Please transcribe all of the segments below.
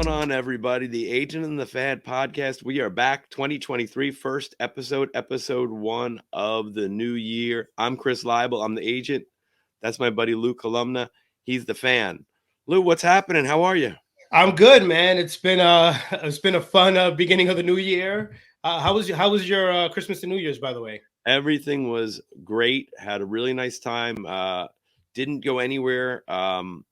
going on, everybody? The Agent and the Fad podcast. We are back, 2023, first episode 1 of the new year. I'm Chris Leible. I'm the agent. That's my buddy Lu Columna. He's the fan. Lou, what's happening? How are you? I'm good, man. It's been a fun beginning of the new year. How was your Christmas and New Year's, by the way? Everything was great. Had a really nice time. Didn't go anywhere. And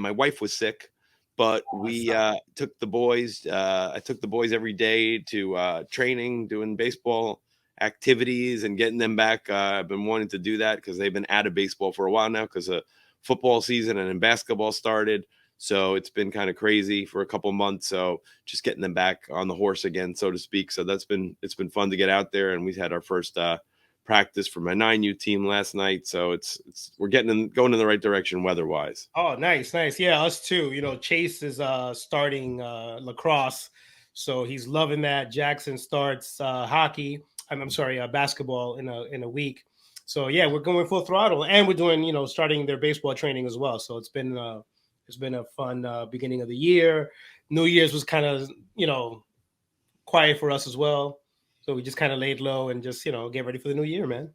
my wife was sick. But we took the boys. I took the boys every day to training, doing baseball activities, and getting them back. I've been wanting to do that because they've been out of baseball for a while now because of football season and then basketball started. So it's been kind of crazy for a couple months. So just getting them back on the horse again, so to speak. So it's been fun to get out there, and we had our first practice for my 9U team last night. So we're going in the right direction weather-wise. Oh, nice. Yeah, us too. Chase is starting lacrosse, so he's loving that. Jackson starts hockey. I'm sorry, basketball in a week. So yeah, we're going full throttle, and we're doing starting their baseball training as well. So it's been a fun beginning of the year. New Year's was kind of quiet for us as well. So we just kind of laid low and just, get ready for the new year, man.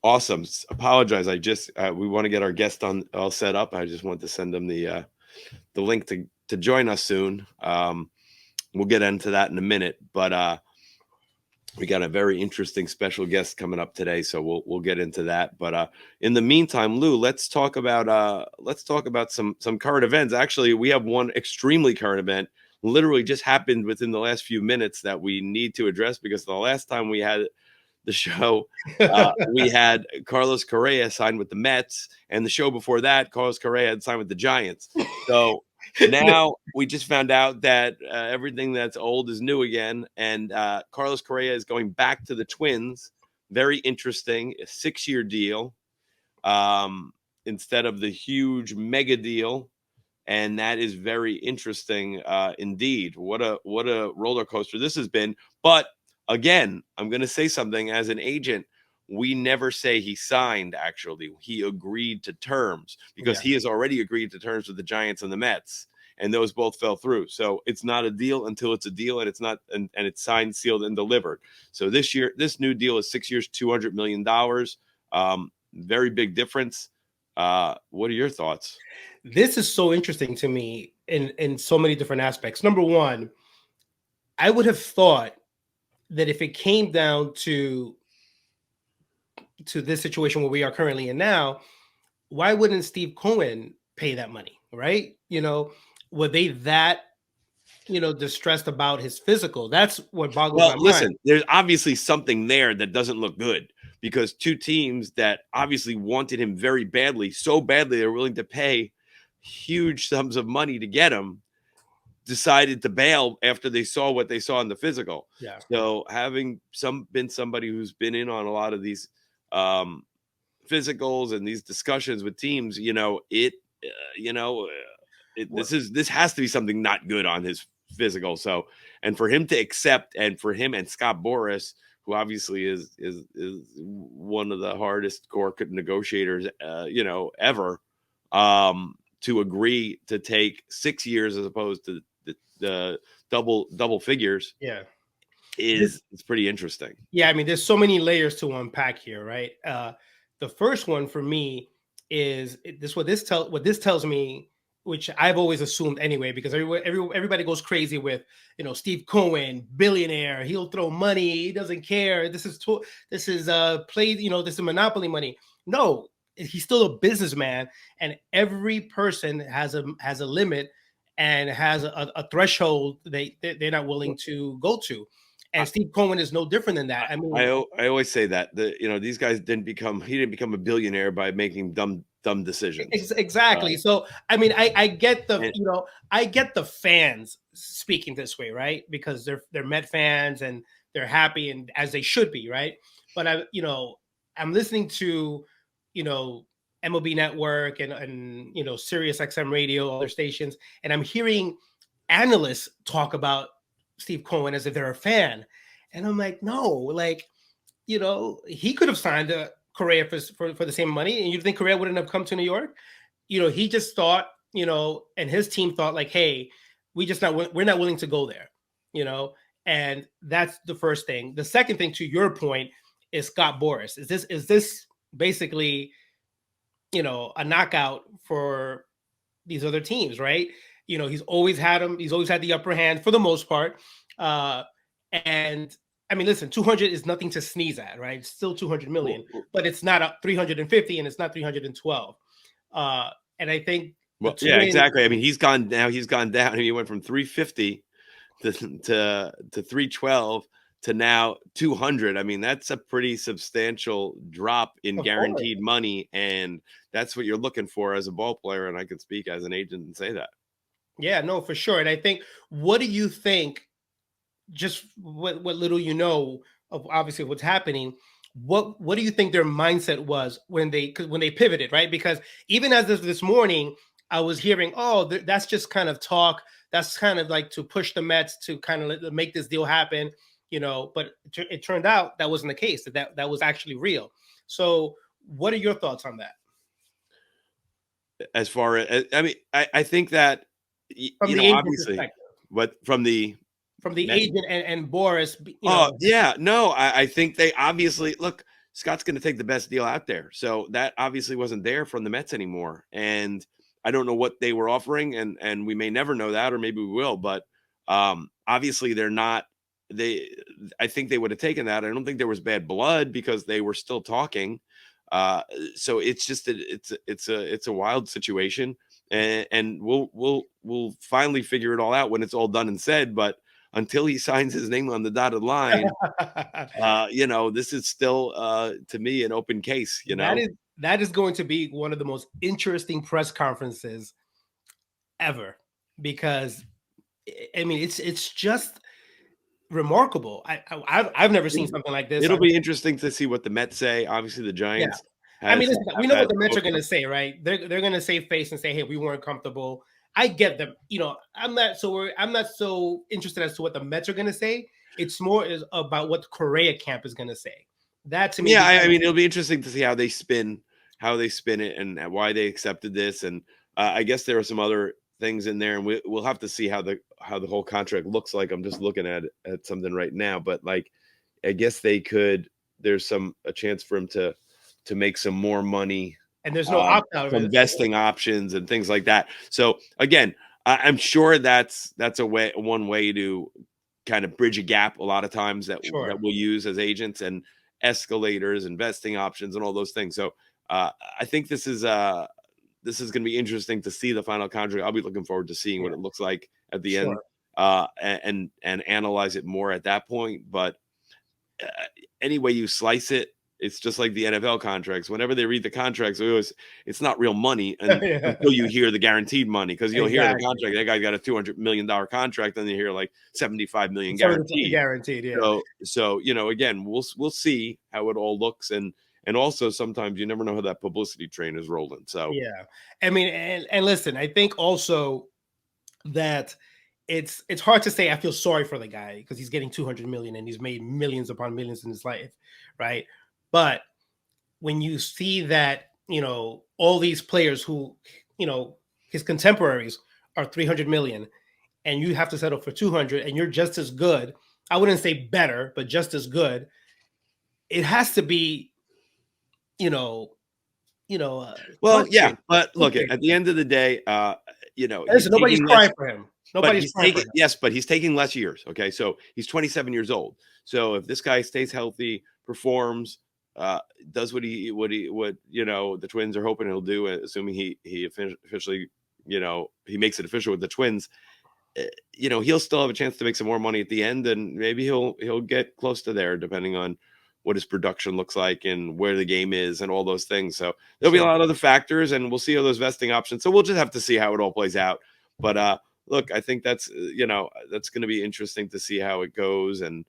Awesome. Apologize. I just we want to get our guest all set up. I just want to send them the link to join us soon. We'll get into that in a minute, but we got a very interesting special guest coming up today, so we'll get into that. But in the meantime, Lou, let's talk about some current events. Actually, we have one extremely current event. Literally just happened within the last few minutes that we need to address, because the last time we had the show, we had Carlos Correa signed with the Mets, and the show before that, Carlos Correa had signed with the Giants. So now we just found out that everything that's old is new again, and Carlos Correa is going back to the Twins. Very interesting, a 6-year deal instead of the huge mega deal. And that is very interesting indeed. What a roller coaster this has been. But again, I'm going to say something as an agent. We never say he signed, actually. He agreed to terms, because he has already agreed to terms with the Giants and the Mets, and those both fell through. So it's not a deal until it's a deal, and it's not, and it's signed, sealed, and delivered. So this new deal is 6 years, $200 million. Very big difference. What are your thoughts? This is so interesting to me in so many different aspects. Number one, I would have thought that if it came down to this situation where we are currently in now, why wouldn't Steve Cohen pay that money, right? Were they that distressed about his physical? That's what boggles my mind. Listen, there's obviously something there that doesn't look good, because two teams that obviously wanted him very badly, so badly they're willing to pay huge sums of money to get him, decided to bail after they saw what they saw in the physical. Yeah. So having been somebody who's been in on a lot of these physicals and these discussions with teams, this has to be something not good on his physical. So, and for him to accept, and for him and Scott Boras, who obviously is one of the hardest core negotiators, ever, to agree to take 6 years as opposed to the double figures, it's pretty interesting. Yeah, I mean, there's so many layers to unpack here, right? The first one for me is what this tells me, which I've always assumed anyway, because everybody goes crazy with, Steve Cohen, billionaire, he'll throw money, he doesn't care. This is this is monopoly money. No, he's still a businessman, and every person has a limit and has a threshold they're not willing to go to. And Steve Cohen is no different than that. I mean, I always say that these guys didn't become a billionaire by making dumb decisions. Exactly. So I mean, I get the fans speaking this way, right? Because they're Met fans and they're happy, and as they should be, right? But I'm listening to MLB Network and Sirius XM Radio, other stations, and I'm hearing analysts talk about Steve Cohen as if they're a fan, and I'm like, no, he could have signed Correa for the same money, and you think Correa wouldn't have come to New York? He just thought, and his team thought, like, hey, we're not willing to go there, and that's the first thing. The second thing, to your point, is Scott Boras. Is this basically, a knockout for these other teams, right? He's always had them. He's always had the upper hand for the most part. And I mean, listen, 200 is nothing to sneeze at, right? It's still 200 million, but it's not 350 and it's not 312. And I think yeah, exactly. I mean, he's gone down. I mean, he went from 350 to 312 to now 200. I mean, that's a pretty substantial drop in guaranteed money, and that's what you're looking for as a ball player. And I can speak as an agent and say that. Yeah, no, for sure. And I think, what do you think? Just what little of obviously what's happening. What do you think their mindset was when they pivoted, right? Because even as this morning, I was hearing, oh, that's just kind of talk. That's kind of like to push the Mets to kind of make this deal happen, But it turned out that wasn't the case. That was actually real. So, what are your thoughts on that? As far as, I mean, I think that obviously, but from the agent and Boras, yeah, no, I think they obviously look. Scott's going to take the best deal out there, so that obviously wasn't there from the Mets anymore, and I don't know what they were offering, and we may never know that, or maybe we will. But obviously, they're not. I think they would have taken that. I don't think there was bad blood because they were still talking. So it's just it's a wild situation, and we'll finally figure it all out when it's all done and said. But until he signs his name on the dotted line, this is still to me an open case. That is going to be one of the most interesting press conferences ever, because I mean it's just remarkable. I've never seen something like this. It'll be interesting to see what the Mets say. Obviously, the Giants. Yeah. I mean, we know what the Mets are going to say, right? They're going to save face and say, "Hey, we weren't comfortable." I get them. I'm not so interested as to what the Mets are going to say. It's more about what the Correa camp is going to say. That to me, yeah. I mean, it'll be interesting to see how they spin it, and why they accepted this. And I guess there are some other things in there, and we'll have to see how the whole contract looks like. I'm just looking at something right now, but like, I guess there's a chance for him to make some more money, and there's no opt-out investing options and things like that. So again, I'm sure that's one way to kind of bridge a gap a lot of times that we'll use as agents, and escalators, investing options, and all those things. So I think this is going to be interesting to see the final contract. I'll be looking forward to seeing what it looks like at the end, and analyze it more at that point. But any way you slice it, it's just like the NFL contracts. Whenever they read the contracts, it's not real money until you hear the guaranteed money, because you'll hear the contract. That guy got a $200 million contract, and you hear like $75 million guaranteed. Yeah. So again, we'll see how it all looks, and also sometimes you never know how that publicity train is rolling. So yeah, I mean, and listen, I think also that it's hard to say I feel sorry for the guy because he's getting 200 million and he's made millions upon millions in his life, right? But when you see that, all these players who, his contemporaries are 300 million, and you have to settle for 200, and you're just as good. I wouldn't say better, but just as good. It has to be, well, yeah, but look, at the end of the day, listen, nobody's crying for him. Nobody's crying for him. Yes, but he's taking less years. Okay, so he's 27 years old. So if this guy stays healthy, performs, does what the Twins are hoping he'll do, assuming he officially, he makes it official with the Twins, he'll still have a chance to make some more money at the end, and maybe he'll get close to there, depending on what his production looks like and where the game is and all those things. So there'll be a lot of other factors, and we'll see all those vesting options. So we'll just have to see how it all plays out. But look, I think that's going to be interesting to see how it goes. And,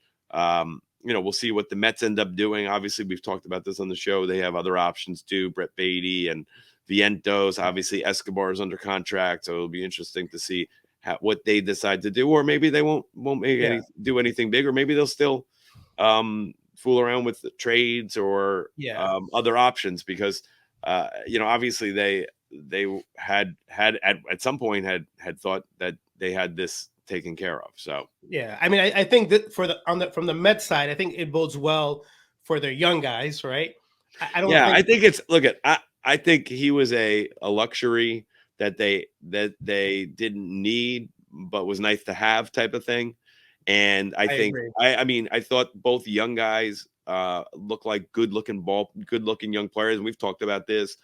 we'll see what the Mets end up doing. Obviously, we've talked about this on the show. They have other options too, Brett Beatty and Vientos. Obviously, Escobar is under contract. So it'll be interesting to see what they decide to do, or maybe they won't do anything big, or maybe they'll still fool around with the trades or other options, because obviously they at some point had thought that they had this taken care of. So Yeah, I mean, I think that from the Mets side, I think it bodes well for their young guys, right? I don't yeah, think I think it's look at I think he was a luxury that they didn't need but was nice to have type of thing. And I I think agree. I mean I thought both young guys look like good looking young players. And we've talked about this.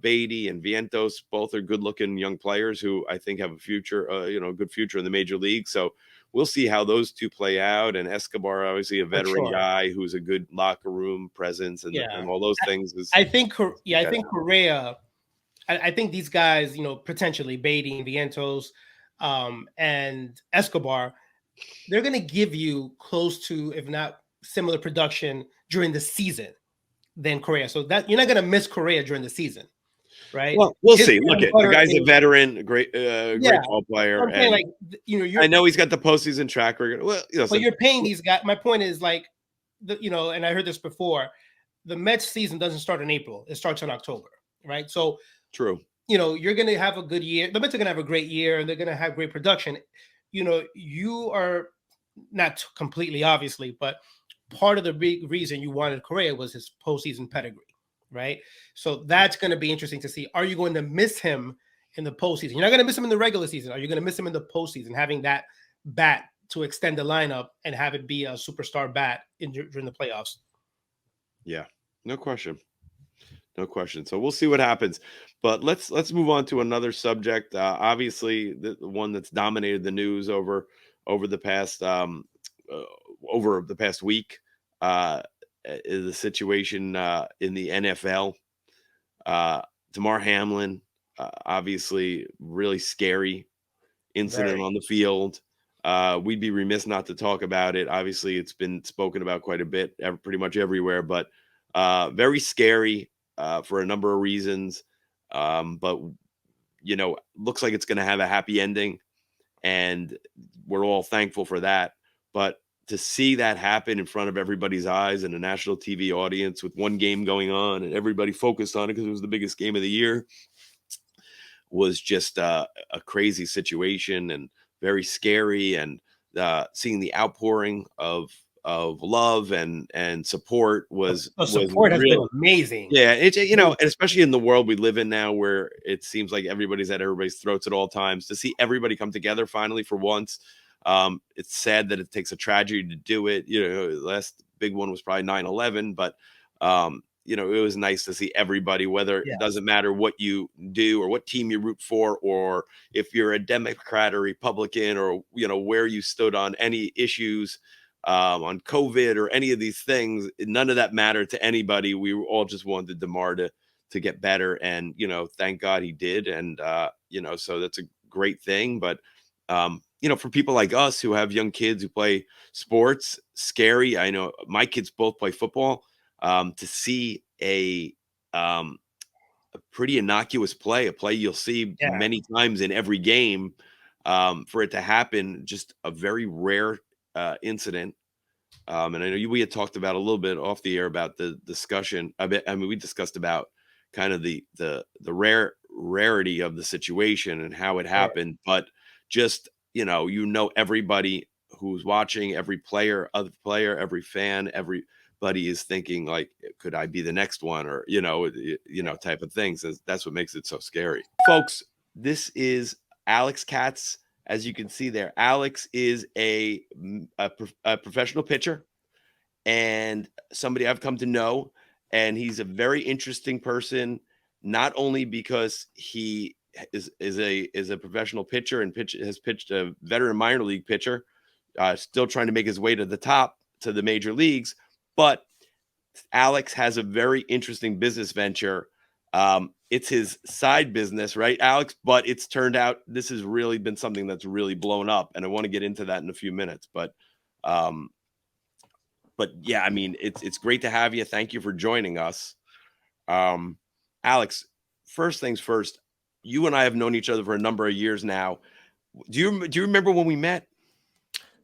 Beatty and Vientos both are good looking young players who I think have a future, a good future in the major league. So we'll see how those two play out. And Escobar, obviously a For veteran sure. guy who's a good locker room presence and Yeah, all those things. Is I think Correa. I think these guys, potentially Beatty and Vientos, and Escobar, they're going to give you close to, if not similar production during the season than Correa. So that you're not going to miss Correa during the season, right? Well, we'll His see. bread Look and at the butter guy's a is, veteran, a yeah. great ball player, I'm saying, and like, I you're know he's got the postseason track record. Well, but you're paying these guys. My point is, like, and I heard this before. The Mets season doesn't start in April; it starts in October, right? So, true. you're going to have a good year. The Mets are going to have a great year, and they're going to have great production. You are not completely, obviously, but part of the big reason you wanted Correa was his postseason pedigree, right? So that's going to be interesting to see. Are you going to miss him in the postseason? You're not going to miss him in the regular season. Are you going to miss him in the postseason, having that bat to extend the lineup and have it be a superstar bat during the playoffs? Yeah, no question. No question. So we'll see what happens. But let's move on to another subject. Obviously, the one that's dominated the news over the past uh, over the past week is the situation in the NFL. Uh, Damar Hamlin, obviously, really scary incident Very. on the field. We'd be remiss not to talk about it. Obviously, it's been spoken about quite a bit, pretty much everywhere, but very scary for a number of reasons. But looks like it's going to have a happy ending, and we're all thankful for that. But to see that happen in front of everybody's eyes and a national TV audience with one game going on and everybody focused on it because it was the biggest game of the year was just a crazy situation and very scary. And seeing the outpouring of love and support The was support has been real. amazing. Yeah, it's and especially in the world we live in now, where it seems like everybody's at everybody's throats at all times. To see everybody come together finally for once, it's sad that it takes a tragedy to do it. The last big one was probably 9/11, but it was nice to see everybody, whether it Yes. doesn't matter what you do or what team you root for, or if you're a Democrat or Republican, or where you stood on any issues, on COVID or any of these things. None of that mattered to anybody. We all just wanted Damar to get better, and thank God he did. And so that's a great thing. But for people like us who have young kids who play sports, scary. I know my kids both play football. To see a pretty innocuous play, a play you'll see Yeah. many times in every game, for it to happen, just a very rare incident. And I know we had talked about a little bit off the air about the discussion. I mean, we discussed about kind of the rarity of the situation and how it Sure. happened, but just everybody who's watching, every player, other player, every fan, everybody is thinking like, could I be the next one, or type of things. That's what makes it so scary, folks. This is Alex Katz. As you can see there, Alex is a professional pitcher and somebody I've come to know. And he's a very interesting person, not only because he is a professional pitcher and has pitched a veteran minor league pitcher, still trying to make his way to the top, to the major leagues, but Alex has a very interesting business venture. It's his side business, right, Alex? But it's turned out this has really been something that's really blown up, and I want to get into that in a few minutes. Um, but yeah, I mean, it's great to have you. Thank you for joining us, um, Alex. First things first, you and I have known each other for a number of years now. Do you remember when we met?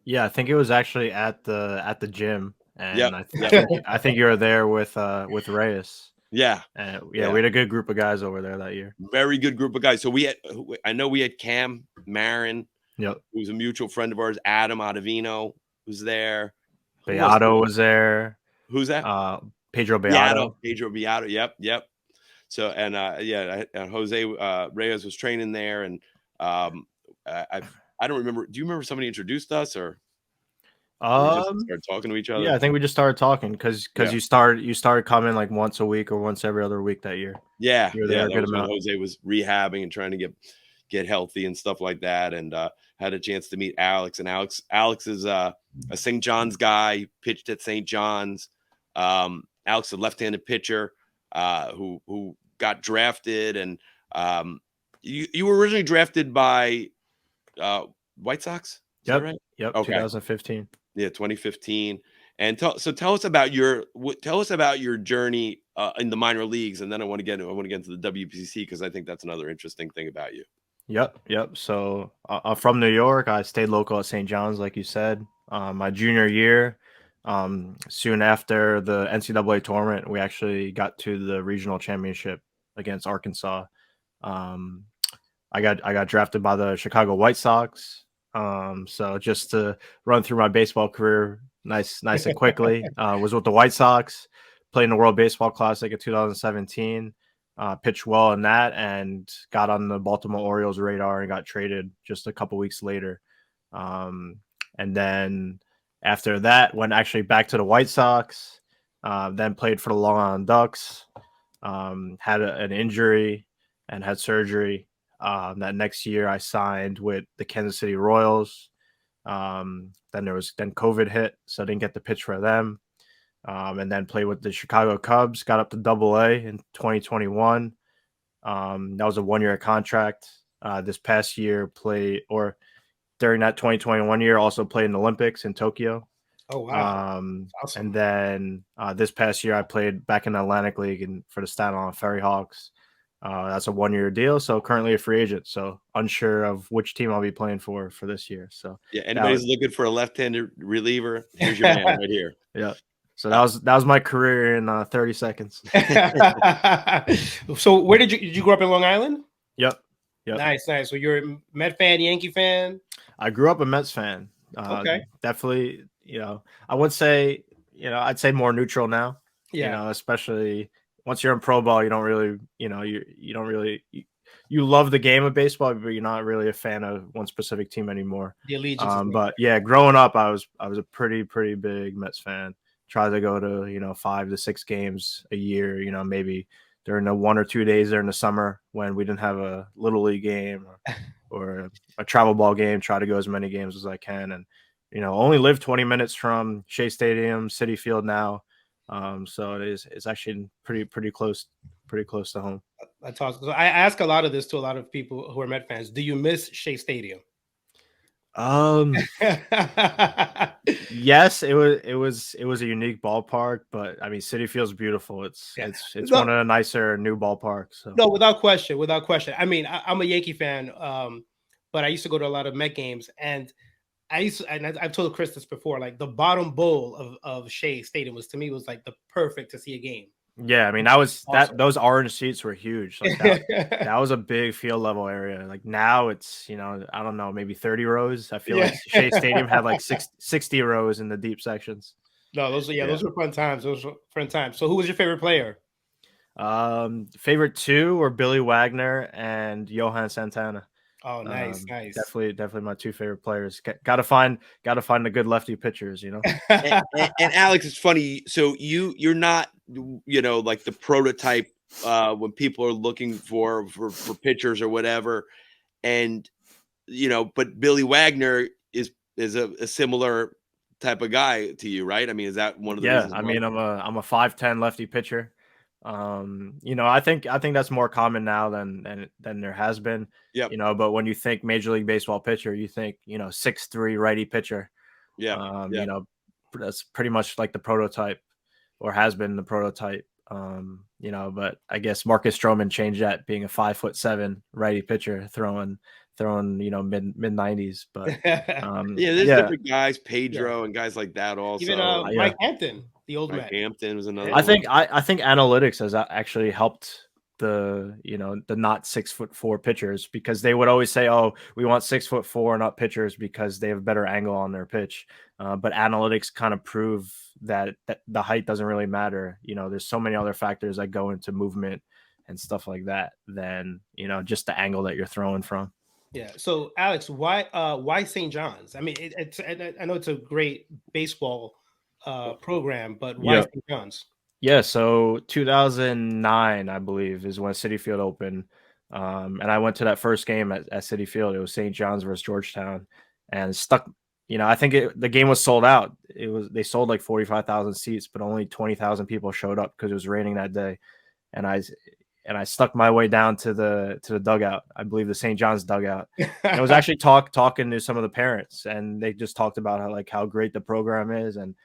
Yeah, I think it was actually at the gym, Yep. and Yep. I think you were there with Reyes. Yeah. And we had a good group of guys over there that year. Very good group of guys. So I know we had Cam Marin, Yep. who's a mutual friend of ours, Adam Ottavino, who's there. Beato was there. Who's that? Pedro Beato. Pedro Beato. Yep. So and Jose Reyes was training there, and I don't remember. Do you remember somebody introduced us, or we just started talking to each other? Yeah, I think we just started talking because you started coming like once a week or once every other week that year. Yeah, you were there a good amount. Jose was rehabbing and trying to get healthy and stuff like that, and had a chance to meet Alex. And Alex is a St. John's guy, pitched at St. John's. Alex, a left-handed pitcher who got drafted, and you were originally drafted by White Sox. Is that right? Yep. Okay. 2015. Yeah, 2015. And tell us about your journey in the minor leagues, and then I want to get into the WPC because I think that's another interesting thing about you. Yep. So I'm from New York. I stayed local at St. John's, like you said. My junior year, soon after the NCAA tournament, we actually got to the regional championship against Arkansas. I got drafted by the Chicago White Sox. So just to run through my baseball career, nice and quickly, was with the White Sox, played in the World Baseball Classic in 2017. Pitched well in that and got on the Baltimore Orioles radar and got traded just a couple weeks later. And then after that, went actually back to the White Sox, then played for the Long Island Ducks, had an injury and had surgery. That next year I signed with the Kansas City Royals. Then COVID hit, so I didn't get to pitch for them. And then played with the Chicago Cubs, got up to Double-A in 2021. That was a 1-year contract. This past year during that 2021 year, also played in the Olympics in Tokyo. Oh, wow. Awesome. And then this past year I played back in the Atlantic League for the Staten Island Ferry Hawks. That's a 1-year deal. So currently a free agent. So unsure of which team I'll be playing for this year. So yeah, anybody's looking for a left-handed reliever, here's your man right here. Yeah. So that was my career in 30 seconds. So where did you grow up in Long Island? Yep. Nice. So you're a Met fan, Yankee fan? I grew up a Mets fan. Okay. Definitely, I would say, I'd say more neutral now. Yeah. Especially once you're in pro ball, you don't really, you love the game of baseball, but you're not really a fan of one specific team anymore. The allegiance. But yeah, growing up, I was a pretty big Mets fan. Tried to go to 5 to 6 games a year. Maybe during the 1 or 2 days during the summer when we didn't have a little league game or a travel ball game. Try to go as many games as I can, and only live 20 minutes from Shea Stadium, Citi Field now. So it's actually pretty close to home. That's awesome. So I ask a lot of this to a lot of people who are Met fans. Do you miss Shea Stadium? Yes, it was a unique ballpark, but I mean, Citi Field's beautiful. It's one of the nicer new ballparks. So. No, without question. I mean, I'm a Yankee fan, but I used to go to a lot of Met games, and I've told Chris this before. Like the bottom bowl of Shea Stadium was like the perfect to see a game. Yeah, I mean, those orange seats were huge. Like that was a big field level area. Like now it's, I don't know, maybe 30 rows. I feel like Shea Stadium had like 60 rows in the deep sections. No, those were fun times. So who was your favorite player? Favorite 2 were Billy Wagner and Johan Santana. Oh, nice. Definitely my 2 favorite players. Got to find the good lefty pitchers, and Alex, it's funny. So you're not, like the prototype when people are looking for pitchers or whatever, and but Billy Wagner is a similar type of guy to you, right? I mean, is that one of the reasons? I mean, I'm a 5'10" lefty pitcher. I think that's more common now than there has been. Yeah. But when you think Major League Baseball pitcher, you think 6'3" righty pitcher. Yeah. That's pretty much like the prototype, or has been the prototype. But I guess Marcus Stroman changed that, being a 5'7" righty pitcher throwing mid 90s. But there's different guys, Pedro and guys like that also. Even Mike Hampton. The old Mike man. Hampton was another I one. think I think analytics has actually helped the not 6'4" pitchers, because they would always say, oh, we want 6'4" and up pitchers because they have better angle on their pitch. But analytics kind of prove that the height doesn't really matter. There's so many other factors that go into movement and stuff like that than just the angle that you're throwing from. Yeah. So Alex, why St. John's? I mean, I know it's a great baseball program, but why St. John's? Yeah, so 2009, I believe, is when Citi Field opened. And I went to that first game at Citi Field. It was St. John's versus Georgetown, and stuck. I think the game was sold out. They sold like 45,000 seats, but only 20,000 people showed up because it was raining that day. And I stuck my way down to the dugout. I believe the St. John's dugout. And I was actually talking to some of the parents, and they just talked about how great the program is. And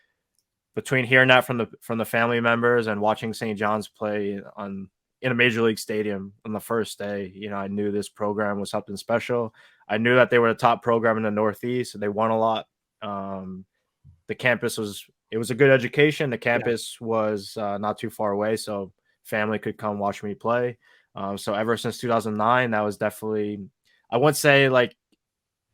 between hearing that from the family members and watching St. John's play in a major league stadium on the first day, I knew this program was something special. I knew that they were the top program in the Northeast. They won a lot. The campus was a good education. The campus was not too far away, so family could come watch me play. So ever since 2009, that was definitely, I wouldn't say like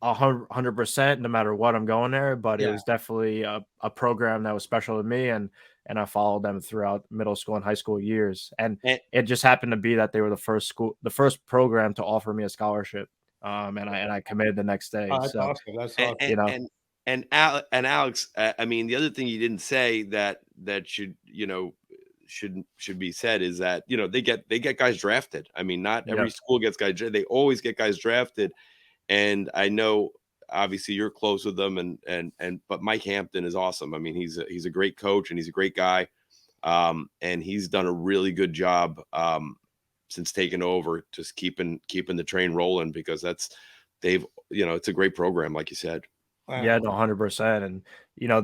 100% no matter what I'm going there, but it was definitely a program that was special to me, and I followed them throughout middle school and high school years. And it just happened to be that they were the first program to offer me a scholarship. And I committed the next day. That's awesome. That's awesome. And Alex, I mean, the other thing you didn't say that should be said is that they get guys drafted. I mean, not every school gets guys. They always get guys drafted. And I know obviously you're close with them, but Mike Hampton is awesome. I mean, he's a great coach and he's a great guy. And he's done a really good job since taking over, just keeping the train rolling, because it's a great program, like you said. Wow. Yeah, no, 100%. And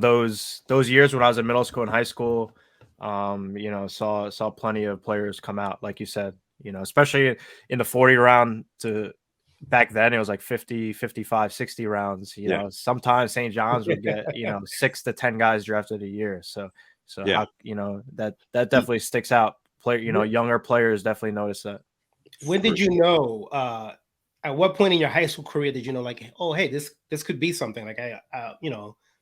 those years when I was in middle school and high school, saw plenty of players come out, like you said, especially in the 40 round. To back then it was like 50, 55, 60 rounds. Sometimes St. John's would get 6 to 10 guys drafted a year. So how, that definitely sticks out. Younger players definitely notice that. When did you know? At what point in your high school career did you know, like, oh, hey, this could be something? Like,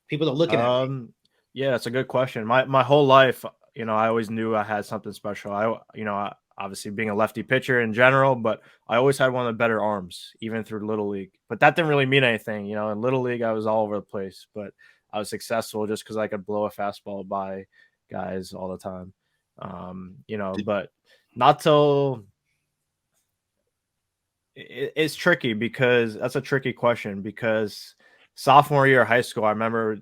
people are looking at me. Yeah, that's a good question. My whole life, I always knew I had something special. I obviously being a lefty pitcher in general, but I always had one of the better arms, even through Little League. But that didn't really mean anything. In Little League, I was all over the place, but I was successful just because I could blow a fastball by guys all the time. But not till it's tricky, because that's a tricky question, because sophomore year of high school, I remember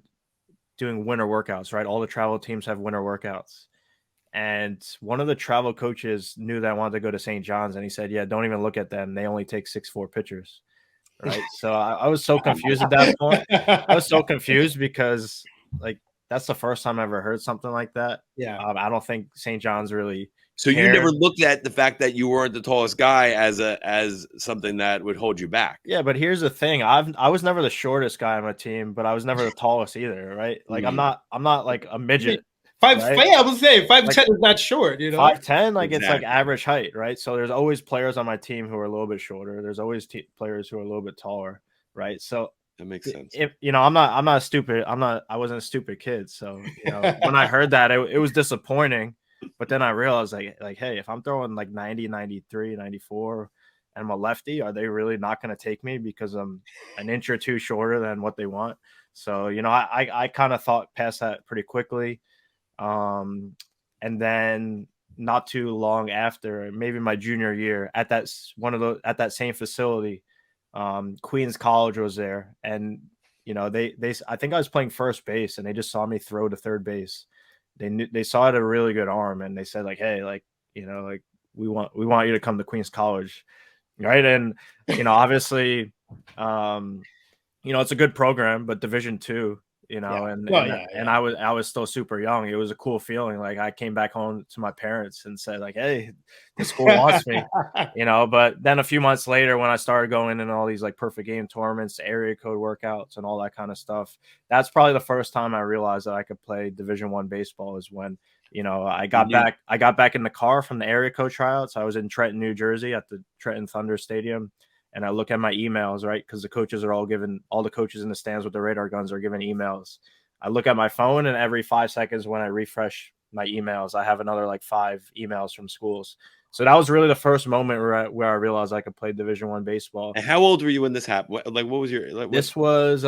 doing winter workouts, right? All the travel teams have winter workouts. And one of the travel coaches knew that I wanted to go to St. John's, and he said, yeah, don't even look at them. They only take 6'4" pitchers. Right. So I was so confused at that point. I was so confused because, like, that's the first time I ever heard something like that. Yeah. I don't think St. John's really. So you never looked at the fact that you weren't the tallest guy as something that would hold you back. Yeah, but here's the thing. I was never the shortest guy on my team, but I was never the tallest either, right? Like, I'm not like a midget. 5'10", I would say 5'10" is not short, 5'10", like, it's like average height, right? So there's always players on my team who are a little bit shorter. There's always players who are a little bit taller, right? So that makes sense. If I wasn't a stupid kid. So when I heard that, it was disappointing. But then I realized, like, hey, if I'm throwing like 90, 93, 94, and I'm a lefty, are they really not going to take me because I'm an inch or two shorter than what they want? So, I kind of thought past that pretty quickly. And then not too long after, maybe my junior year, at that same facility, Queens College was there, and I think I was playing first base, and they just saw me throw to third base. They saw I had a really good arm, and they said, like, hey, like, like, we want you to come to Queens College, right? And obviously, it's a good program, but Division II, you know, Yeah. and Well, and yeah, and yeah. I was still super young. It was a cool feeling. Like I came back home to my parents and said like, "Hey, the school wants me," you know. But then a few months later, when I started going in all these like perfect game tournaments, area code workouts, and all that kind of stuff, that's probably the first time I realized that I could play Division I baseball. Is when, you know, I got back in the car from the area code tryouts. I was in Trenton, New Jersey, at the Trenton Thunder Stadium. And I look at my emails, right? Because the coaches are all the coaches in the stands with the radar guns are giving emails. I look at my phone, and every 5 seconds when I refresh my emails, I have another like 5 emails from schools. So that was really the first moment where I realized I could play Division I baseball. And how old were you when this happened? What was your like? This was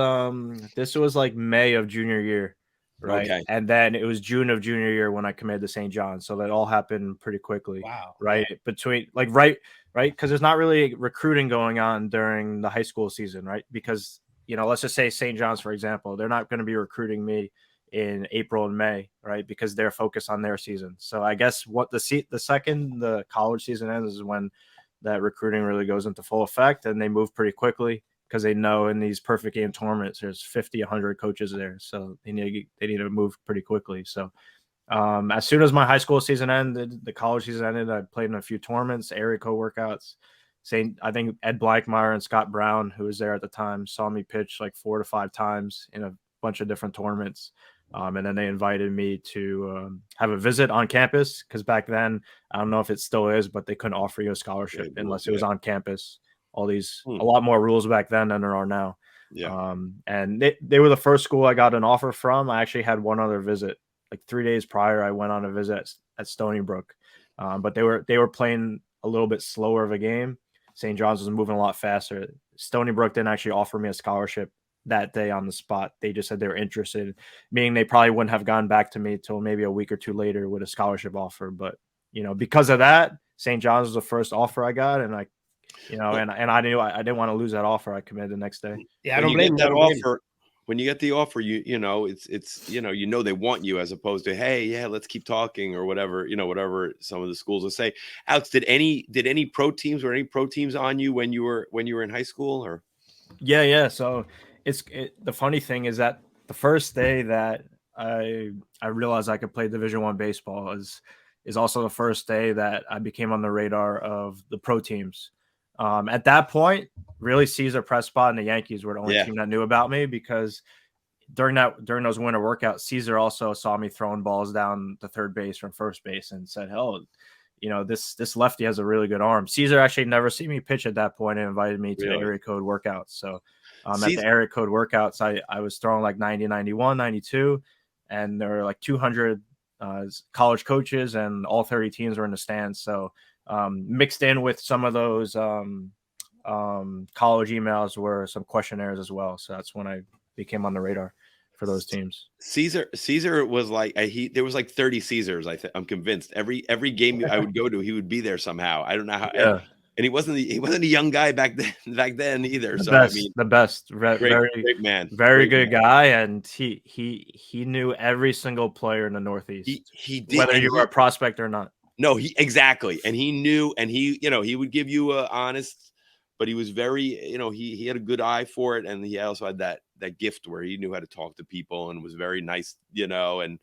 like May of junior year, right? Okay. And then it was June of junior year when I committed to St. John's. So that all happened pretty quickly. Wow. Right. Yeah. Between like right, because there's not really recruiting going on during the high school season, right? Because, you know, let's just say St. John's, for example, they're not going to be recruiting me in April and May, right? Because they're focused on their season. So I guess what the second the college season ends is when that recruiting really goes into full effect, and they move pretty quickly because they know in these perfect game tournaments there's 50, 100 coaches there, so they need to move pretty quickly. So as soon as my high school season ended, the college season ended, I played in a few tournaments, area code workouts. I think Ed Blankmeyer and Scott Brown, who was there at the time, saw me pitch like 4 to 5 times in a bunch of different tournaments. And then they invited me to have a visit on campus, because back then, I don't know if it still is, but they couldn't offer you a scholarship unless it was on campus. A lot more rules back then than there are now. Yeah. And they were the first school I got an offer from. I actually had one other visit. Like 3 days prior, I went on a visit at Stony Brook. But they were playing a little bit slower of a game. St. John's was moving a lot faster. Stony Brook didn't actually offer me a scholarship that day on the spot. They just said they were interested, meaning they probably wouldn't have gone back to me till maybe a week or two later with a scholarship offer. But, you know, because of that, St. John's was the first offer I got, and I, you know, and I knew I didn't want to lose that offer. I committed the next day. Yeah, I don't blame you. When you get the offer, you know, it's you know they want you, as opposed to, hey, yeah, let's keep talking or whatever, you know, whatever some of the schools will say. Alex, did any pro teams on you when you were in high school? Or Yeah. So the funny thing is that the first day that I realized I could play Division I baseball is also the first day that I became on the radar of the pro teams. At that point, really, Caesar Prescott and the Yankees were the only team that knew about me, because during those winter workouts, Caesar also saw me throwing balls down to third base from first base and said, "Hell, you know, this lefty has a really good arm." Caesar actually never seen me pitch at that point and invited me to the area code workouts. So at the area code workouts, I was throwing like 90, 91, 92, and there were like 200 college coaches, and all 30 teams were in the stands. So mixed in with some of those college emails were some questionnaires as well. So that's when I became on the radar for those teams. Caesar was like there was like 30 Caesars. I'm convinced every game I would go to, he would be there somehow. I don't know how. Yeah. And he wasn't a young guy back then either. The best, great man, very good guy, and he knew every single player in the Northeast. He did, whether you were a prospect or not. No, exactly, and he knew, and he would give you a honest, but he was very, he had a good eye for it, and he also had that gift where he knew how to talk to people and was very nice, and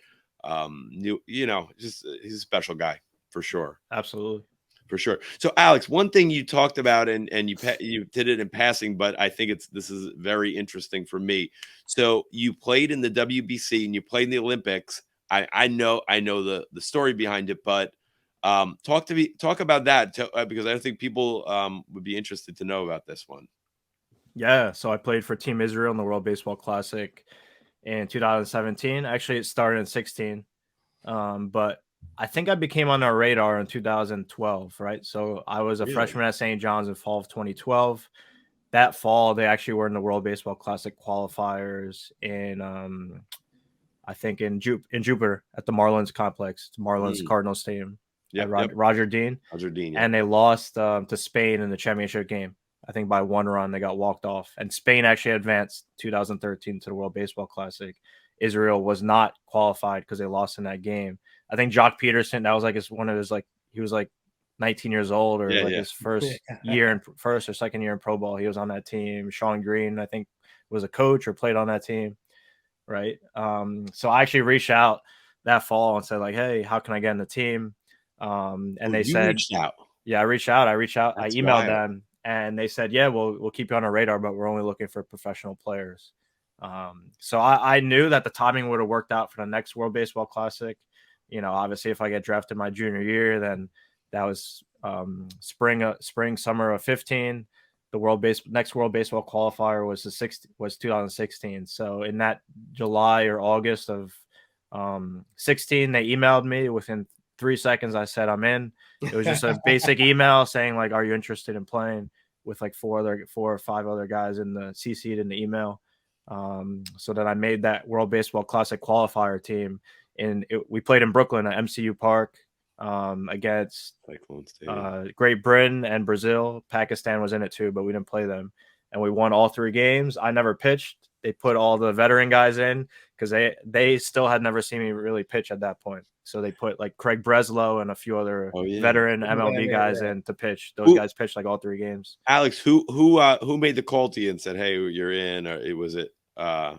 just he's a special guy for sure. Absolutely. For sure. So, Alex, one thing you talked about, and you did it in passing, but I think this is very interesting for me. So you played in the WBC and you played in the Olympics. I know the story behind it, but talk about that because I think people would be interested to know about this one. Yeah. So I played for Team Israel in the World Baseball Classic in 2017. Actually, it started in 16, but I think I became on their radar in 2012, right? So I was a freshman at St. John's in fall of 2012. That fall, they actually were in the World Baseball Classic qualifiers in, I think in Jupiter at the Marlins complex, Marlins Cardinals Stadium. Yeah, Roger Dean. And they lost to Spain in the championship game. I think by 1 run, they got walked off. And Spain actually advanced 2013 to the World Baseball Classic. Israel was not qualified because they lost in that game. I think Jock Peterson, that was like he was like 19 years old or his first first or second year in pro ball. He was on that team. Sean Green, I think, was a coach or played on that team. right? So I actually reached out that fall and said like, hey, how can I get in the team? And Oh, they you said, reached out. yeah, I reached out. I That's emailed wild. them, and they said, yeah, we'll keep you on our radar, but we're only looking for professional players. So I knew that the timing would have worked out for the next World Baseball Classic. You know, obviously, if I get drafted my junior year, then that was spring summer of 15. The next World Baseball qualifier was 2016. So in that July or August of 16, they emailed me. Within 3 seconds, I said I'm in. It was just a basic email saying like, "Are you interested in playing?" With like four or five other guys in the CC'd in the email. So that I made that World Baseball Classic qualifier team, and we played in Brooklyn at MCU Park against Great Britain and Brazil. Pakistan was in it too, but we didn't play them, and we won all 3 games. I never pitched. They put all the veteran guys in because they still had never seen me really pitch at that point. So they put like Craig Breslow and a few other veteran MLB guys in to pitch. Those guys pitched like all 3 games. Alex, who made the call to you and said, "Hey, you're in"? Or who was it? I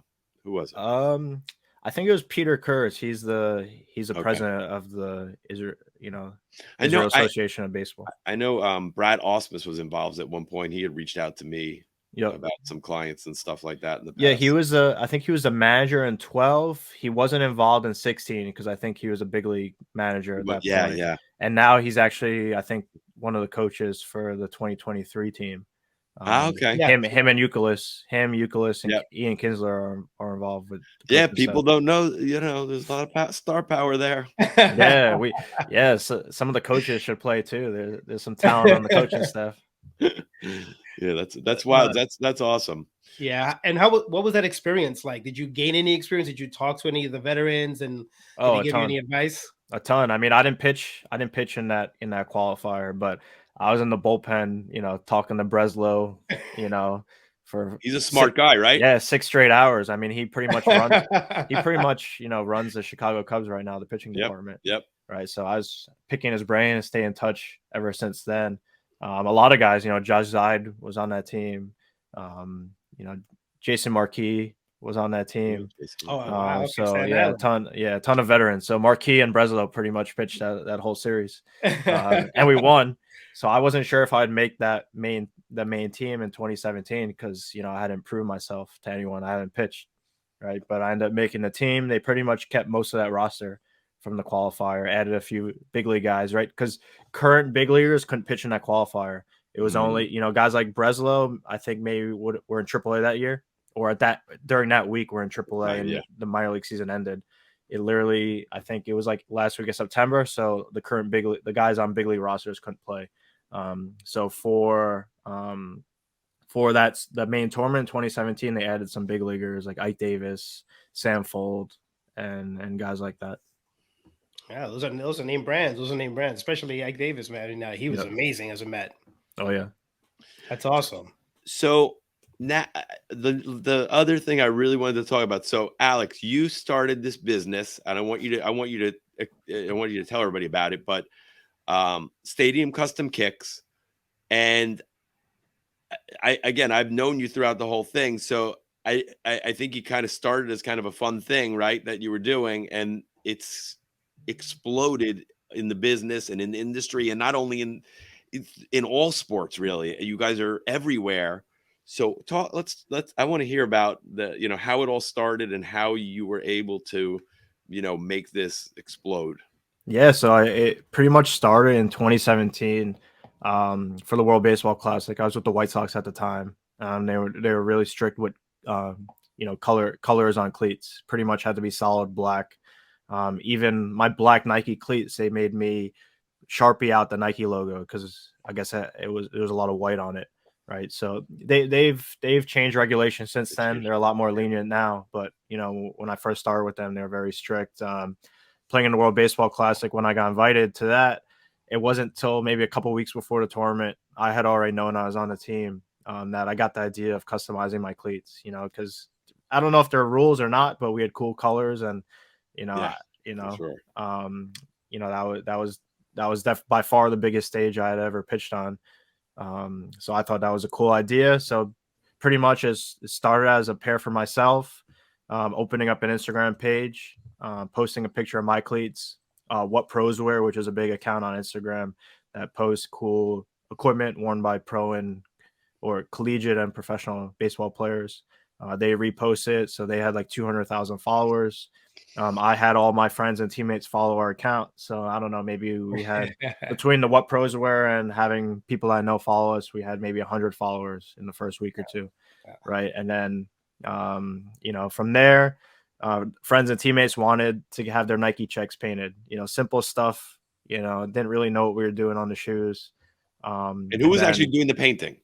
think it was Peter Kurz. He's the president of the Israel Association of Baseball. I know Brad Ausmus was involved at one point. He had reached out to me about some clients and stuff like that in the past. Yeah, he was I think he was a manager in 12. He wasn't involved in 16 because I think he was a big league manager at that point. Yeah. And now he's actually, I think, one of the coaches for the 2023 team. Okay. Him and Euclid, and Ian Kinsler are involved with. People don't know. You know, there's a lot of star power there. So some of the coaches should play too. There's some talent on the coaching staff. Yeah, that's wild. That's awesome. Yeah, and what was that experience like? Did you gain any experience? Did you talk to any of the veterans, and did they give you any advice? A ton. I mean, I didn't pitch in that qualifier, but I was in the bullpen, talking to Breslow, for he's a smart guy, right? Yeah, 6 straight hours. I mean, he pretty much runs runs the Chicago Cubs right now, the pitching department. Yep. Right. So I was picking his brain and stay in touch ever since then. A lot of guys, Josh Zeid was on that team. Jason Marquis was on that team. A ton of veterans. So Marquis and Breslow pretty much pitched that whole series, and we won. So I wasn't sure if I'd make the main team in 2017 because I hadn't proved myself to anyone. I hadn't pitched, right? But I ended up making the team. They pretty much kept most of that roster from the qualifier, added a few big league guys, right? Because current big leaguers couldn't pitch in that qualifier. It was only, guys like Breslow, I think maybe were in AAA that year, or during that week we're in AAA and the minor league season ended. It literally, I think it was like last week of September. So the current the guys on big league rosters couldn't play. So for the main tournament in 2017, they added some big leaguers like Ike Davis, Sam Fold, and guys like that. Yeah, those are name brands. Especially Ike Davis, man. And he was amazing as a Met. Oh yeah, that's awesome. So now the other thing I really wanted to talk about. So Alex, you started this business, and I want you to tell everybody about it. But Stadium Custom Kicks, and I've known you throughout the whole thing. So I think you kind of started as kind of a fun thing, right? That you were doing, and it's exploded in the business and in the industry, and not only in all sports, really. You guys are everywhere. So I want to hear about how it all started and how you were able to, make this explode. Yeah. So it pretty much started in 2017 for the World Baseball Classic. I was with the White Sox at the time. They were really strict with, colors on cleats. Pretty much had to be solid black. Even my black Nike cleats, they made me Sharpie out the Nike logo because I guess there was a lot of white on it, right? So they've changed regulations since then. They're a lot more lenient now, but when I first started with them, they were very strict. Playing in the World Baseball Classic, when I got invited to that, it wasn't till maybe a couple weeks before the tournament I had already known I was on the team that I got the idea of customizing my cleats. Because I don't know if there are rules or not, but we had cool colors and sure. That was by far the biggest stage I had ever pitched on. So I thought that was a cool idea. So pretty much it started as a pair for myself. opening up an Instagram page, posting a picture of my cleats, what pros wear, which is a big account on Instagram that posts cool equipment worn by pro and or collegiate and professional baseball players. They repost it, so they had like 200,000 followers. I had all my friends and teammates follow our account, so I don't know, maybe we had between the what pros wear and having people I know follow us, we had maybe 100 followers in the first week or two, right? And then from there, friends and teammates wanted to have their Nike checks painted. Simple stuff. Didn't really know what we were doing on the shoes. And who was actually doing the painting?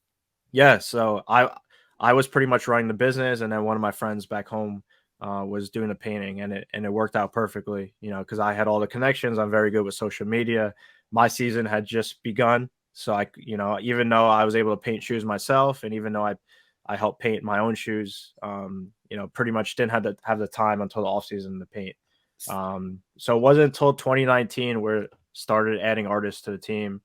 Yeah, so I was pretty much running the business, and then one of my friends back home was doing the painting, and it worked out perfectly. Because I had all the connections. I'm very good with social media. My season had just begun, so I, even though I was able to paint shoes myself, and even though I helped paint my own shoes, pretty much didn't have the time until the off season to paint. So it wasn't until 2019 where it started adding artists to the team.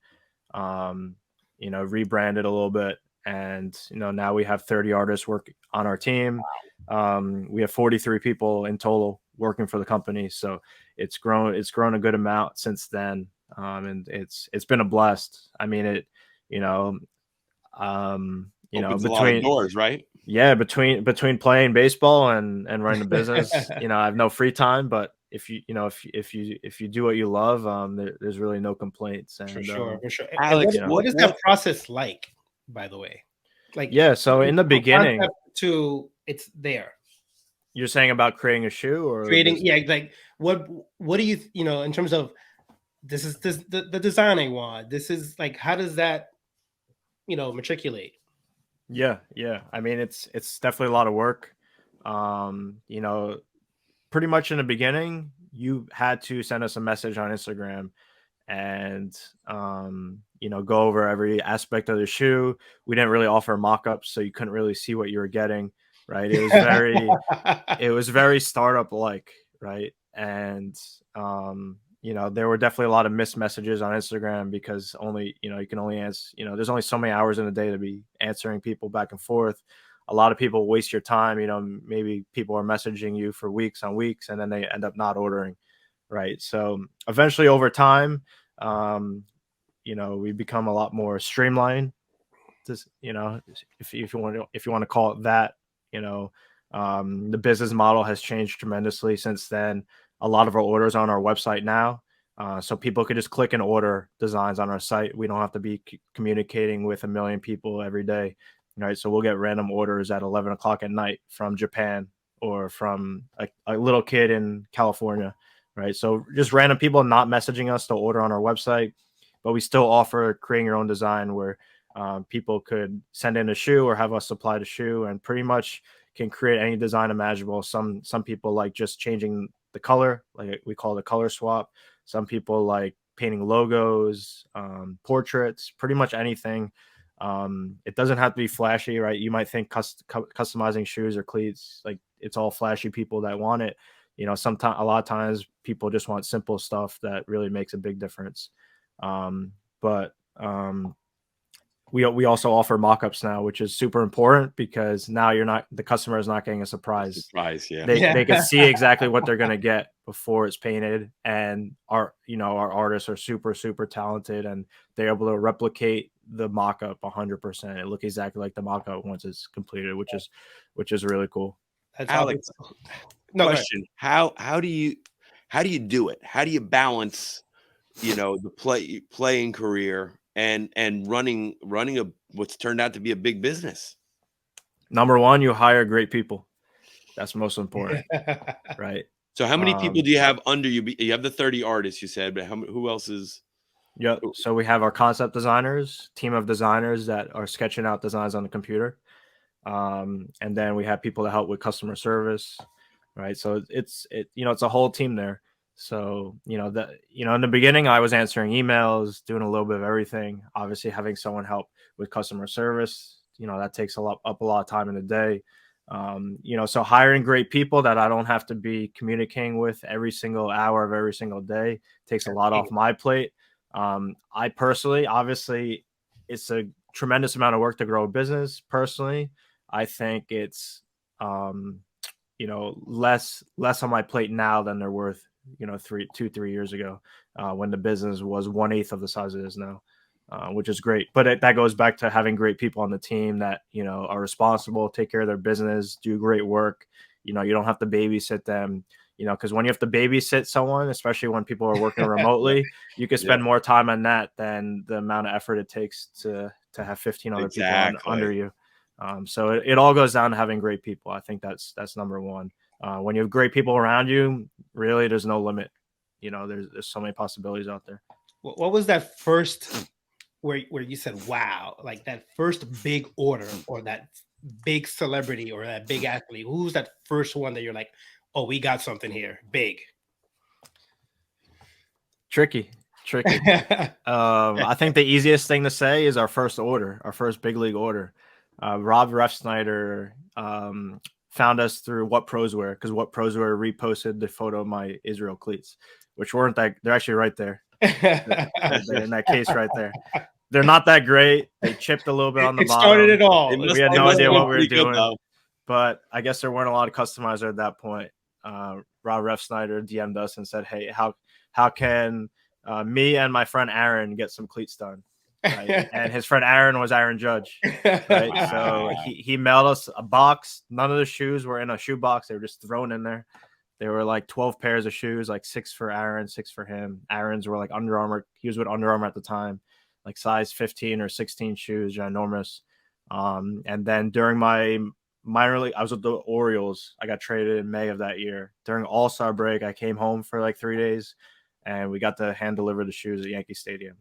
Rebranded a little bit. And, now we have 30 artists work on our team. We have 43 people in total working for the company. So it's grown a good amount since then. And it's been a blast. I mean, opens a lot of doors, right? Yeah. Between playing baseball and running a business, I have no free time, but if you do what you love, there's really no complaints. And for sure. Alex, what is that process like, by the way? Like, yeah, so in the beginning to it's there. You're saying about creating a shoe or creating, like what do you in terms of this is the design I want. This is like, how does that matriculate? Yeah. I mean, it's definitely a lot of work. Pretty much in the beginning, you had to send us a message on Instagram and go over every aspect of the shoe. We didn't really offer mock-ups, so you couldn't really see what you were getting, right? It was very startup like, right? And there were definitely a lot of missed messages on Instagram because you can only answer, there's only so many hours in a day to be answering people back and forth. A lot of people waste your time. Maybe people are messaging you for weeks on weeks and then they end up not ordering, right? So eventually over time, we become a lot more streamlined. Just, if you want to call it that, the business model has changed tremendously since then. A lot of our orders are on our website now. So people could just click and order designs on our site. We don't have to be communicating with a million people every day, right? So we'll get random orders at 11 o'clock at night from Japan or from a little kid in California, right? So just random people not messaging us to order on our website, but we still offer creating your own design where people could send in a shoe or have us supply the shoe and pretty much can create any design imaginable. Some people like just changing the color, like we call it a color swap. Some people like painting logos, portraits, pretty much anything. It doesn't have to be flashy, right? You might think customizing shoes or cleats, like it's all flashy people that want it. Sometimes, a lot of times people just want simple stuff that really makes a big difference. But we also offer mock-ups now, which is super important because now the customer is not getting a surprise. Yeah. They can see exactly what they're going to get before it's painted. And our artists are super, super talented and they're able to replicate the mock-up 100%. It look exactly like the mock-up once it's completed, which is really cool. That's Alex, question. How do you do it? How do you balance, the playing career and running what's turned out to be a big business? Number one, you hire great people. That's most important, right? So how many people do you have under you? You have the 30 artists you said, but who else is? Yeah. So we have our concept designers, team of designers that are sketching out designs on the computer. And then we have people to help with customer service, right? So it's a whole team there. So, in the beginning I was answering emails, doing a little bit of everything, obviously having someone help with customer service, that takes up a lot of time in the day. So hiring great people that I don't have to be communicating with every single hour of every single day takes a lot off my plate. I personally, obviously it's a tremendous amount of work to grow a business. Personally, I think it's less on my plate now than they're worth, 3 years ago, when the business was 1/8 of the size it is now, which is great. But that goes back to having great people on the team that, are responsible, take care of their business, do great work. You don't have to babysit them, because when you have to babysit someone, especially when people are working remotely, you can spend more time on that than the amount of effort it takes to have 15 other people under you. So it all goes down to having great people. I think that's number one. When you have great people around you, really, there's no limit. There's so many possibilities out there. What was that first where you said, wow, like that first big order or that big celebrity or that big athlete? Who's that first one that you're like, oh, we got something here, big? Tricky. I think the easiest thing to say is our first big league order. Rob Refsnyder found us through What Pros Wear, because What Pros Wear reposted the photo of my Israel cleats, which weren't that. They're actually right there. They're in that case right there. They're not that great. They chipped a little bit on the bottom. Started it all. We had no idea what we were doing, but I guess there weren't a lot of customizers at that point. Rob Refsnyder DM'd us and said, "Hey, how can me and my friend Aaron get some cleats done?" Right? And his friend Aaron was Aaron Judge. Right? So he mailed us a box. None of the shoes were in a shoe box. They were just thrown in there. There were like 12 pairs of shoes, like 6 for Aaron, 6 for him. Aaron's were like Under Armour. He was with Under Armour at the time, like size 15 or 16 shoes, ginormous. And then during my minor league, I was with the Orioles. I got traded in May of that year. During All-Star break, I came home for like 3 days, and we got to hand deliver the shoes at Yankee Stadium.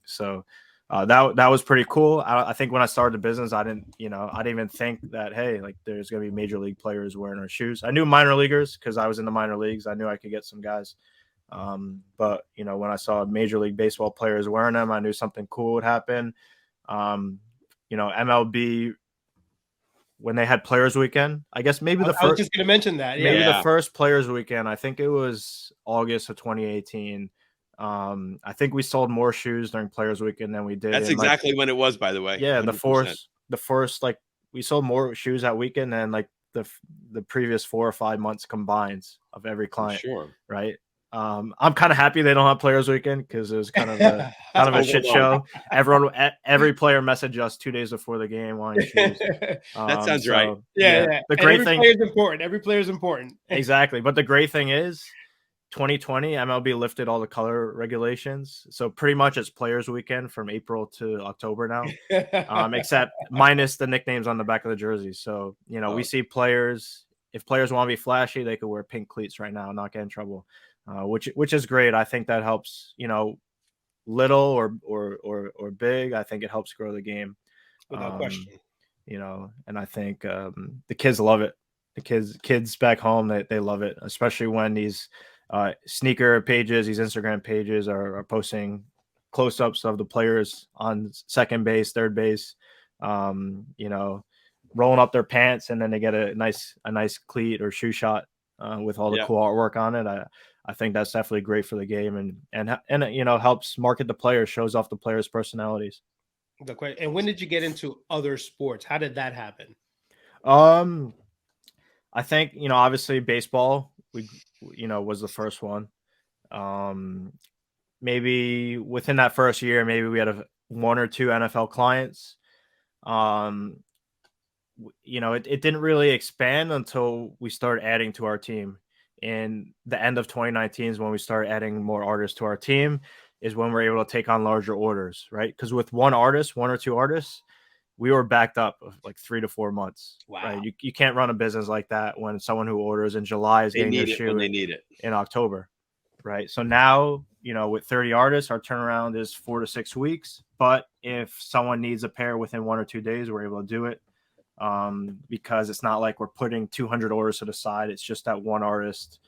So that was pretty cool. I think when I started the business, I didn't even think that, hey, like there's going to be major league players wearing our shoes. I knew minor leaguers because I was in the minor leagues. I knew I could get some guys. But when I saw major league baseball players wearing them, I knew something cool would happen. MLB, when they had Players Weekend, I guess maybe the first. I was just going to mention that. Yeah. Maybe the first Players Weekend. I think it was August of 2018. I think we sold more shoes during Players Weekend than we did. That's exactly when it was, by the way. Yeah, 100%. the first like we sold more shoes that weekend than like the previous 4 or 5 months combined of every client. Sure. Right. I'm kind of happy they don't have Players Weekend because it was kind of a shit show. Every player messaged us 2 days before the game wanting shoes. That sounds right. Yeah. The great thing is important. Every player is important. Exactly. But the great thing is 2020 MLB lifted all the color regulations. So pretty much it's Players Weekend from April to October now, except minus the nicknames on the back of the jerseys. So, we see players, if players want to be flashy, they could wear pink cleats right now and not get in trouble. Which is great. I think that helps, little or big. I think it helps grow the game. Without question. And I think the kids love it. The kids back home, they love it, especially when these sneaker pages, these Instagram pages are posting close-ups of the players on second base, third base, rolling up their pants, and then they get a nice cleat or shoe shot with all the cool artwork on it. I think that's definitely great for the game and helps market the players, shows off the players' personalities. And when did you get into other sports? How did that happen? I think, obviously baseball, was the first one. Maybe within that first year, maybe we had 1 or 2 NFL clients. It didn't really expand until we started adding to our team. In the end of 2019 is when we started adding more artists to our team, is when we're able to take on larger orders, right? Because with 1 or 2 artists, we were backed up of like 3 to 4 months. Wow. Right? You can't run a business like that when someone who orders in July is getting their shoe they need it in October. Right. So now, with 30 artists, our turnaround is 4 to 6 weeks. But if someone needs a pair within 1 or 2 days, we're able to do it. Because it's not like we're putting 200 orders to the side. It's just that one artist,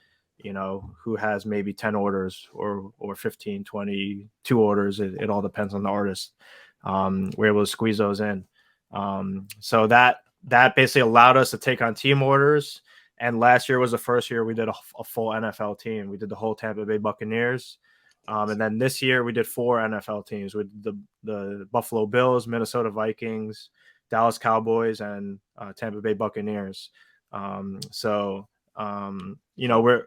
who has maybe 10 orders or 15, 20, 2 orders. It all depends on the artist. We're able to squeeze those in. So that basically allowed us to take on team orders. And last year was the first year we did a full NFL team. We did the whole Tampa Bay Buccaneers. And then this year we did 4 NFL teams with the Buffalo Bills, Minnesota Vikings, Dallas Cowboys, and Tampa Bay Buccaneers. So you know,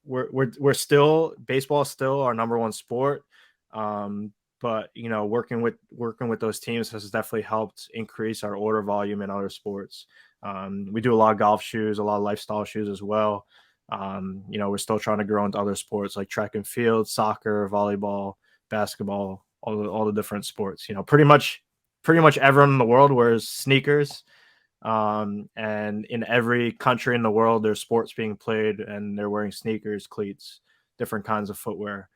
we're still, baseball is still our number one sport. But you know, working with those teams has definitely helped increase our order volume in other sports. We do a lot of golf shoes, a lot of lifestyle shoes as well. You know, we're still trying to grow into other sports like track and field, soccer, volleyball, basketball, all the different sports. You know, pretty much everyone in the world wears sneakers. And in every country in the world, there's sports being played, and they're wearing sneakers, cleats, different kinds of footwear.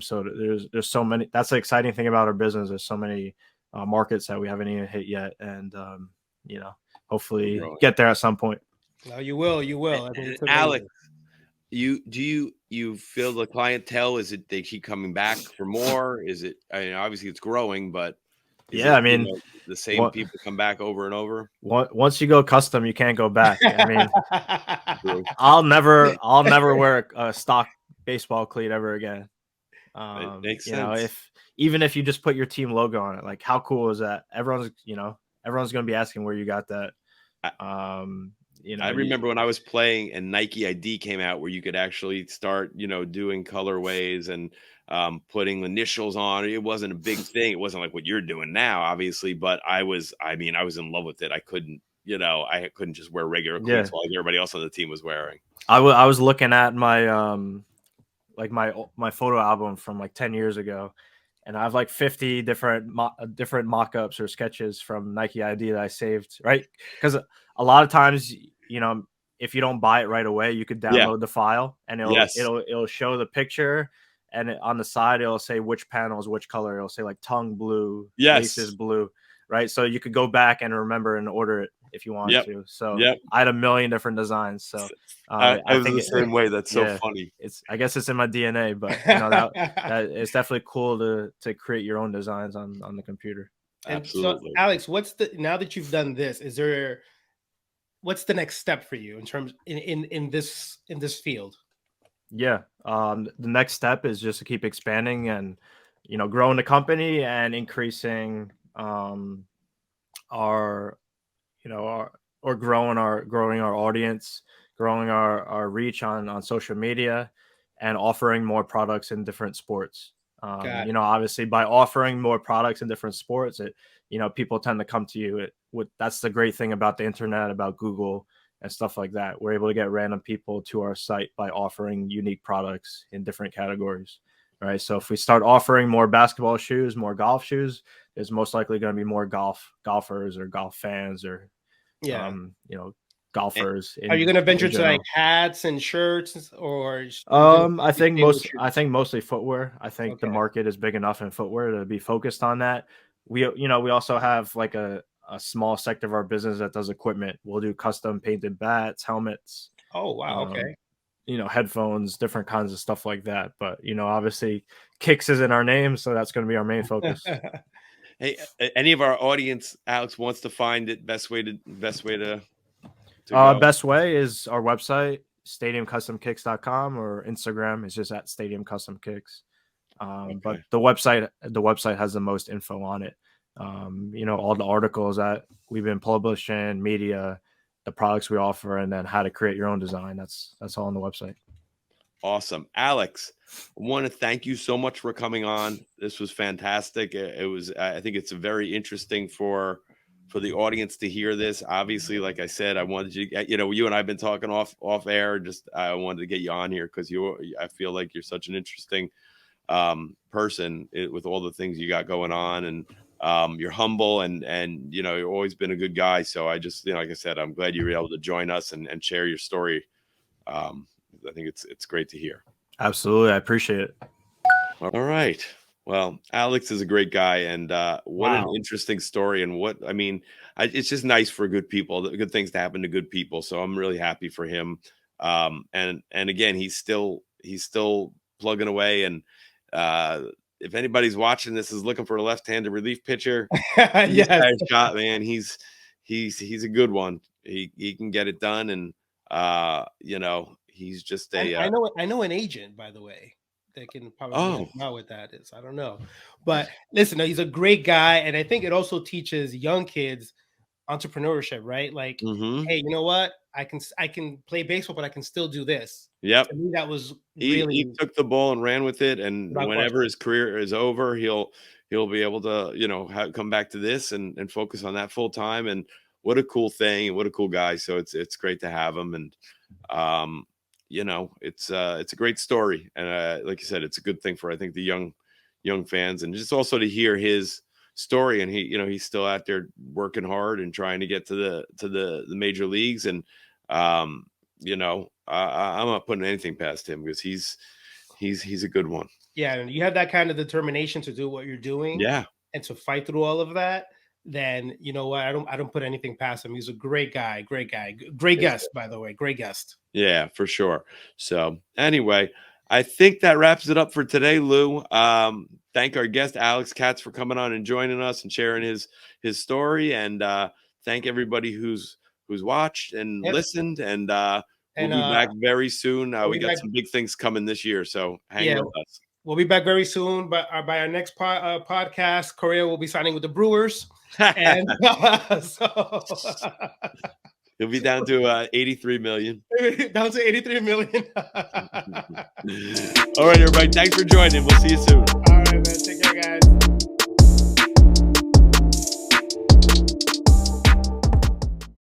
So there's so many. That's the exciting thing about our business. There's so many markets that we haven't even hit yet, and you know, hopefully get there at some point. No, you will. I mean, it's Alex, you feel the clientele? Is it they keep coming back for more? Is it? I mean, obviously it's growing, but I mean, you know, the same people come back over and over. Once you go custom, you can't go back. I mean, I'll never wear a stock baseball cleat ever again. It makes you sense. know, even if you just put your team logo on it, like how cool is that? Everyone's going to be asking where you got that. You know, I remember when I was playing and Nike ID came out, where you could actually start, you know, doing colorways and putting initials on. It wasn't a big thing. It wasn't like what you're doing now, obviously, but I was in love with it. I couldn't just wear regular cleats while everybody else on the team was wearing. I was looking at my like my photo album from like 10 years ago, and I have like 50 different mock-ups or sketches from Nike ID that I saved, right? Because a lot of times, you know, if you don't buy it right away, you could download the file, and it'll show the picture, and on the side it'll say which panel is which color. It'll say like tongue blue, laces blue, right? So you could go back and remember and order it if you wanted to. So I had a million different designs. So I think the same way. That's so funny. I guess it's in my DNA, but you know, that it's definitely cool to create your own designs on the computer. Absolutely. So, Alex, now that you've done this, what's the next step for you in terms in this field? The next step is just to keep expanding and, you know, growing the company and increasing our growing our audience, growing our reach on social media, and offering more products in different sports. You know, obviously by offering more products in different sports, you know, people tend to come to you. That's the great thing about the internet, about Google and stuff like that. We're able to get random people to our site by offering unique products in different categories. Right. So if we start offering more basketball shoes, more golf shoes, there's most likely going to be more golfers or golf fans or, you know, golfers. Are you going to venture to like hats and shirts, or? I think mostly footwear. I think the market is big enough in footwear to be focused on that. We also have like a small sector of our business that does equipment. We'll do custom painted bats, helmets. Oh, wow. Okay. You know, headphones, different kinds of stuff like that. But, you know, obviously Kicks is in our name, so that's going to be our main focus. Hey, any of our audience, Alex, wants to find it, best way to best way is our website, stadiumcustomkicks.com, or Instagram is just at stadiumcustomkicks. But the website has the most info on it. You know, all the articles that we've been publishing, media, the products we offer, and then how to create your own design. That's all on the website. Awesome. Alex, I want to thank you so much for coming on. This was fantastic. I think it's very interesting for the audience to hear this. Obviously, like I said, I wanted you and I have been talking off air. Just I wanted to get you on here because I feel like you're such an interesting person with all the things you got going on, and you're humble and you know, you've always been a good guy. So I just, you know, like I said, I'm glad you were able to join us and share your story. I think it's great to hear. Absolutely. I appreciate it. All right. Well, Alex is a great guy, and what an interesting story. And it's just nice for good things to happen to good people. So I'm really happy for him. And again, he's still plugging away. And if anybody's watching this is looking for a left-handed relief pitcher, shot, man, he's a good one. He can get it done, and you know, he's just I know an agent, by the way, that can probably help out with that. I don't know, but listen, he's a great guy, and I think it also teaches young kids entrepreneurship, right? Like, Mm-hmm. hey, you know what? I can play baseball, but I can still do this. Yep. To me, that was He really took the ball and ran with it, and without whenever question. his career is over, he'll be able to, you know, come back to this and focus on that full time. And what a cool thing, and what a cool guy. So it's great to have him, and um, you know, it's a great story, and like you said, it's a good thing for, I think, the young fans, and just also to hear his story. And he, you know, he's still out there working hard and trying to get to the major leagues, and you know, I'm not putting anything past him, because he's a good one. Yeah, and you have that kind of determination to do what you're doing Yeah, and to fight through all of that, then you know what? I don't put anything past him. He's a great guy, great guest, by the way, great guest. yeah, for sure. So anyway, I think that wraps it up for today, Lou. Thank our guest Alex Katz for coming on and joining us and sharing his story, and thank everybody who's watched and Yep. listened. And we'll And be back very soon. we'll We be got back. some big things coming this year, so hang Yeah, with us. we'll be back very soon. But by our next podcast, Correa will be signing with the Brewers, and so He'll be down to 83 million. down to 83 million. All right, everybody. Thanks for joining. We'll see you soon. All right, man. Take care, guys.